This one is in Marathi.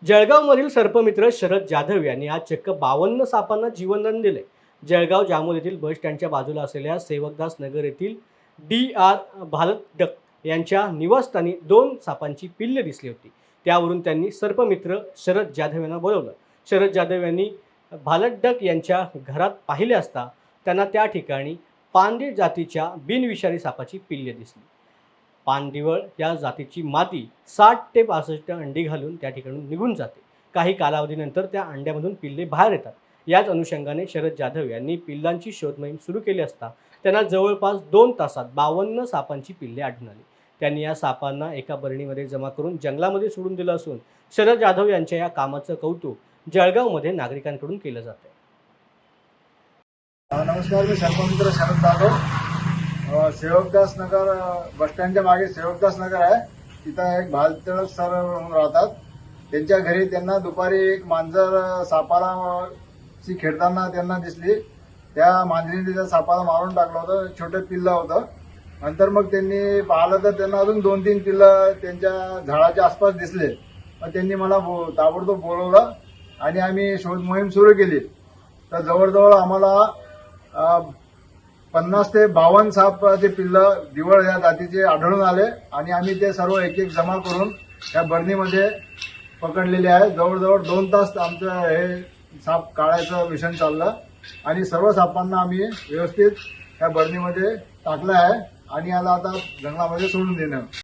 जळगावमधील सर्पमित्र शरद जाधव यांनी आज चक्क 52 सापांना जीवनदान दिले। जळगाव जामोद येथील बस स्टँडच्या बाजूला असलेल्या सेवकदास नगर येथील DR भालतडक यांच्या निवासस्थानी 2 सापांची पिल्ले दिसली होती। त्यावरून त्यांनी सर्पमित्र शरद जाधव यांना बोलावलं। शरद जाधव यांनी भालतडक यांच्या घरात पाहिले असता त्यांना त्या ठिकाणी पांदे जातीच्या बिनविषारी सापाची पिल्ले दिसली। पानदिवळ या जातीची मादी 60 ते 65 अंडी घालून त्या ठिकाणून निघून जाते। काही कालावधीनंतर त्या अंड्यामधून पिल्ले बाहेर येतात। याच अनुषंगाने शरद जाधव यांनी पिल्लांची शोध मोहीम सुरू केली असता त्यांना जवळपास 2 तासात 52 सापांची पिल्ले आढळून आली। त्यांनी या सापांना एका बरणीमध्ये जमा करून जंगलामध्ये सोडून दिलं असून शरद जाधव यांच्या या कामाचं कौतुक जळगावमध्ये नागरिकांकडून केलं जातं। नमस्कार, मी सर्पमित्र शरद जाधव। सेवकदास नगर बस स्टँडच्या मागे सेवकदास नगर आहे, तिथं एक भालतडक सर म्हणून राहतात। त्यांच्या घरी त्यांना दुपारी एक मांजर सापाला खेळताना त्यांना दिसली। त्या मांजरीने त्या सापाला मारून टाकलं होतं, छोटं पिल्लं होतं। नंतर मग त्यांनी पाहिलं तर त्यांना अजून 2-3 पिल्लं त्यांच्या झाडाच्या आसपास दिसले। मग त्यांनी मला ताबडतोब बोलवलं आणि आम्ही शोध मोहीम सुरू केली। तर जवळजवळ आम्हाला 50 ते 52 सापाचे पिल्लं दिवळ या जातीचे आढळून आले आणि आम्ही ते सर्व एक एक जमा करून त्या बरणीमध्ये पकडलेले आहे। जवळजवळ 2 तास आमचं हे साप काढायचं मिशन चाललं आणि सर्व सापांना आम्ही व्यवस्थित त्या बरणीमध्ये टाकलं आहे आणि याला आता जंगलामध्ये सोडून देणं।